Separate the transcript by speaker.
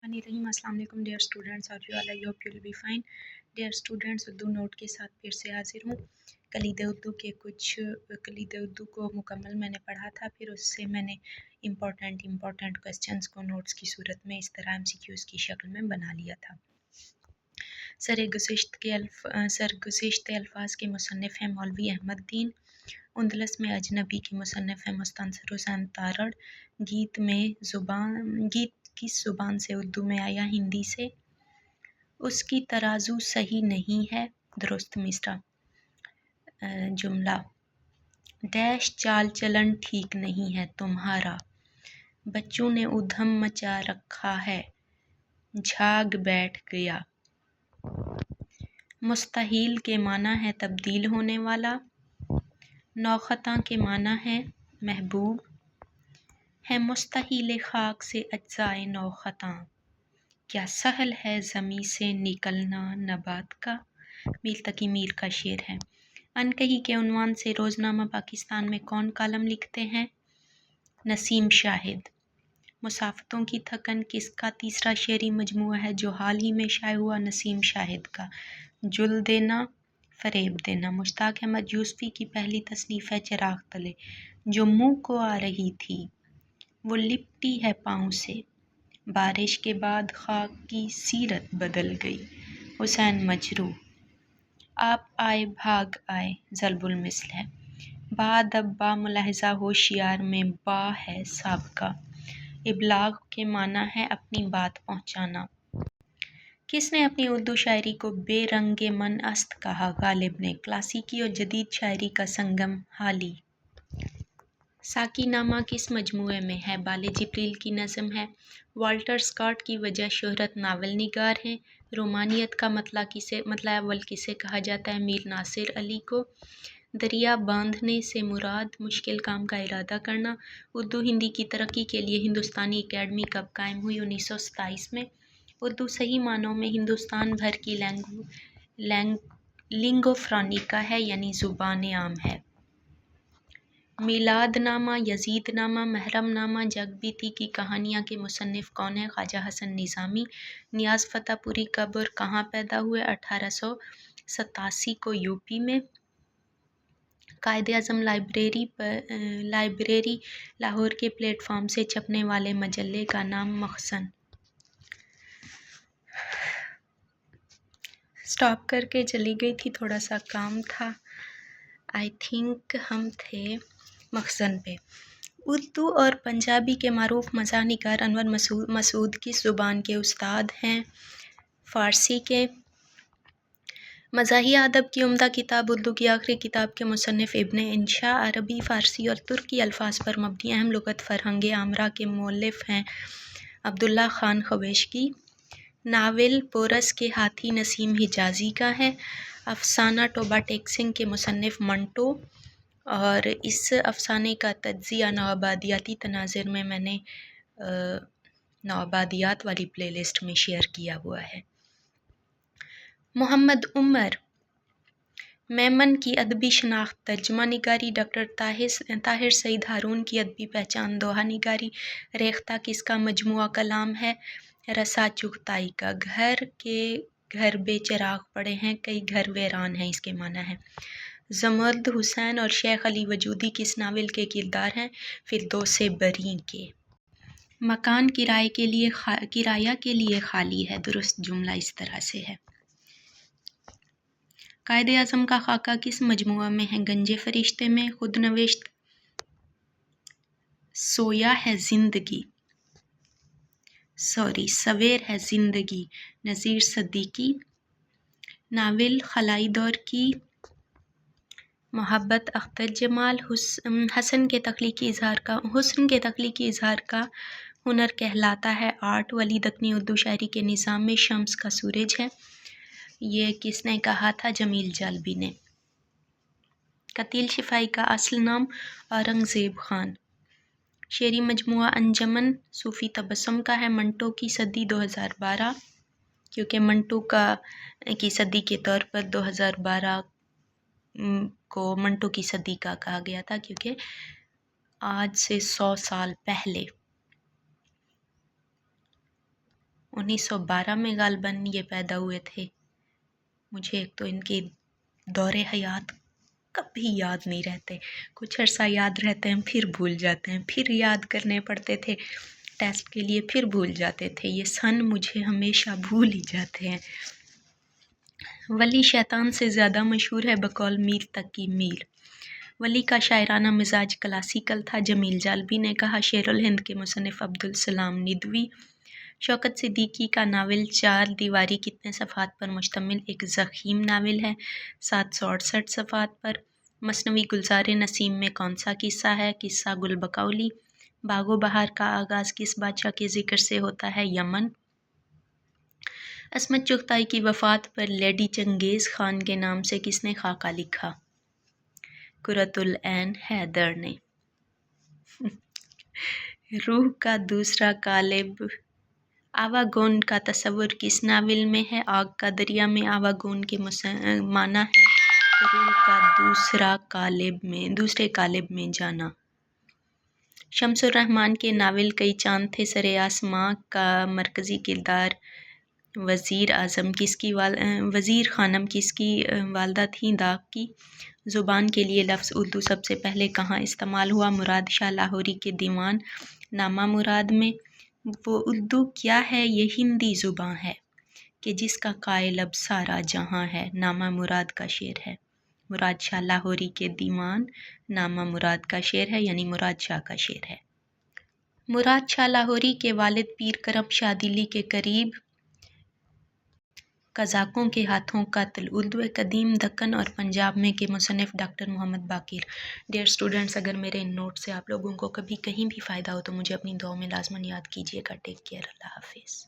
Speaker 1: बिस्मिल्लाहिर्रहमानिर्रहीम। अस्सलाम वालेकुम डियर स्टूडेंट्स, और you all, I hope you will be fine. Dear students, Urdu note के साथ फिर से हाजिर हूँ। कलीद उर्दू को मुकम्मल मैंने पढ़ा था, फिर उससे मैंने इम्पॉर्टेंट क्वेश्चंस को नोट्स की सूरत में इस तरह MCQs की शक्ल में बना लिया था। सरगुज़िश्त अल्फाज के मुसन्निफ़ हैं मौलवी अहमद दीन। उंदलस में अजनबी की मुसन्निफ़ है मुस्तनसर हुसैन तारड़। गीत किस ज़ुबान से उर्दू में आया? हिंदी से। उसकी तराजू सही नहीं है, दुरुस्त मिसरा। जुमला डैश चाल चलन ठीक नहीं है तुम्हारा, बच्चों ने उधम मचा रखा है, झाग बैठ गया। मुस्तहील के माना है तब्दील होने वाला। नौखता के माना है महबूब। है मुस्तहील खाक से अज्जाए नौखता, क्या सहल है ज़मी से निकलना नबात का। मीर तकी मीर का शेर है। अनकही के उन्वान से रोज़नामा पाकिस्तान में कौन कालम लिखते हैं? नसीम शाहिद। मुसाफ़तों की थकन किसका तीसरा शेरी मजमुआ है जो हाल ही में शाये हुआ? नसीम शाहिद का। जुल देना, फ़रेब देना। मुश्ताक अहमद यूसुफ़ी की पहली तसनीफ़ है चिराग तले, जो मुँह को आ रही थी वो लिपटी है पाँव से। बारिश के बाद खाक की सीरत बदल गई, हुसैन मजरू। आप आए भाग आए, ज़ल्बुल मिस्ल है। बाद अब बा मुलाहिज़ा होशियार में बा है साबका। इबलाग के माना है अपनी बात पहुँचाना। किसने अपनी उर्दू शायरी को बेरंगे मन अस्त कहा? गालिब ने। क्लासिकी और जदीद शायरी का संगम हाली। साकीनामा किस मजमूए में है? बाले जिब्रील की नज़म है। वाल्टर स्कॉट की वजह शोहरत नावल निगार हैं। रोमानियत का मतलब अव्वल किसे कहा जाता है? मीर नासिर अली को। दरिया बांधने से मुराद मुश्किल काम का इरादा करना। उर्दू हिंदी की तरक्की के लिए हिंदुस्तानी अकेडमी कब कायम हुई? 1927 में। उर्दू सही मानों में हिंदुस्तान भर की लिंगो फ्रांका है, यानी ज़ुबान आम है। मिलादनामा, यजीदनामा, महरमनामा, जगबीती की कहानियाँ के मुसन्निफ़ कौन है? ख्वाजा हसन निज़ामी। नियाज़ फ़तेहपुरी कब और कहाँ पैदा हुए? 1887 को यूपी में। कायदे-ए-आज़म लाइब्रेरी लाहौर के प्लेटफॉर्म से छपने वाले मजल्ले का नाम मखज़न। स्टॉप करके चली गई थी, थोड़ा सा काम था। आई थिंक हम थे मखज़न पे। उर्दू और पंजाबी के मारूफ मज़ाह निगार अनवर मसूद किस ज़ुबान के उस्ताद हैं? फ़ारसी के। मज़ाही अदब की उम्दा किताब उर्दू की आखिरी किताब के मुसन्निफ़ इब्न इंशा। अरबी, फ़ारसी और तुर्की अल्फाज पर मबनी अहम लुग़त फ़रहंग आमरा के मुअल्लिफ़ हैं अब्दुल्ला खान ख़वेशगी। नावल पोरस के हाथी नसीम हिजाज़ी का है। अफ़साना टोबा टेक्सिंग के मुसन्निफ़ मंटो, और इस अफ़साने का तज्ज़िया नौआबादियाती तनाज़िर में मैंने नौआबादियात वाली प्लेलिस्ट में शेयर किया हुआ है। मोहम्मद उमर मेमन की अदबी शनाख्त तर्जुमा निगारी। डॉक्टर ताहिर सईद हारून की अदबी पहचान दोहा निगारी। रेख्ता किसका मजमुआ कलाम है? रसा चुगताई का। घर के घर बेचिराग पड़े हैं, कई घर वीरान हैं, इसके माना है। ज़मर्द हुसैन और शेख अली वजूदी किस नावल के किरदार हैं? फिरदौसे बरी के। मकान किराया के लिए खाली है, दुरुस्त जुमला इस तरह से है। कायदे-ए-आज़म का खाका किस मजमुआ में है? गंजे फरिश्ते में। खुद नविश्त सवेर है ज़िंदगी, नज़ीर सद्दीकी। नावल खलाई दौर की। मोहब्बत अख्तर जमाल। हुस्न के तख्लीकी इज़हार का हुनर कहलाता है आर्ट। वली दक्कनी उर्दू शायरी के निज़ाम में शम्स का सूरज है। ये किसने कहा था? जमील जालबी ने। कतील शिफाई का असल नाम? औरंगज़ेब खान। शेरी मजमुआ अंजमन सूफ़ी तबस्सुम का है। मंटो की सदी 2012, क्योंकि मंटो की सदी के तौर पर 2012 को मंटो की सदी का कहा गया था, क्योंकि आज से 100 साल पहले 1912 میں غالباً یہ پیدا ہوئے تھے۔ مجھے ایک تو ان کے دور حیات کبھی یاد نہیں رہتے، کچھ عرصہ یاد رہتے ہیں پھر بھول جاتے ہیں، پھر یاد کرنے پڑتے تھے ٹیسٹ کے لیے، پھر بھول جاتے تھے۔ یہ سن مجھے ہمیشہ بھول ہی جاتے ہیں۔ ولی شیطان سے زیادہ مشہور ہے بقول میر تک کی میل۔ ولی کا شاعرانہ مزاج کلاسیکل تھا۔ جمیل جالبی نے کہا، شیر الہند کے مصنف عبدالسلام ندوی۔ شوکت صدیقی کا ناول چار دیواری کتنے صفحات پر مشتمل ایک ضخیم ناول ہے؟ 768 صفحات پر۔ مثنوی گلزار نسیم میں کون سا قصہ ہے؟ قصہ گل بقولی۔ باغ و بہار کا آغاز کس بادشاہ کے ذکر سے ہوتا ہے؟ یمن۔ عصمت چغتائی کی وفات پر لیڈی چنگیز خان کے نام سے کس نے خاکہ لکھا؟ قرۃ العین حیدر نے۔ روح کا دوسرا قالب آواگون کا تصور کس ناول میں ہے؟ آگ کا دریا میں۔ آواگون کے معنی ہے روح کا دوسرے قالب میں جانا۔ شمس الرحمن کے ناول کئی چاند تھے سرِ آسماں کا مرکزی کردار وزیر خانم کس کی والدہ تھیں؟ داغ کی۔ زبان کے لیے لفظ اردو سب سے پہلے کہاں استعمال ہوا؟ مراد شاہ لاہوری کے دیوان نامہ مراد میں۔ وہ اردو کیا ہے؟ یہ ہندی زباں ہے کہ جس کا قائل اب سارا جہاں ہے۔ نامہ مراد کا شعر ہے۔ مراد شاہ لاہوری کے دیوان نامہ مراد کا شعر ہے، یعنی مراد شاہ کا شعر ہے۔ مراد شاہ لاہوری کے والد پیر کرم شاہ دلی کے قریب قزاقوں کے ہاتھوں قتل۔ اردو قدیم دکن اور پنجاب میں کے مصنف ڈاکٹر محمد باقر۔ ڈیئر اسٹوڈنٹس، اگر میرے ان نوٹ سے آپ لوگوں کو کبھی کہیں بھی فائدہ ہو تو مجھے اپنی دعاؤں میں لازماً یاد کیجیے گا۔ Take care. اللہ حافظ۔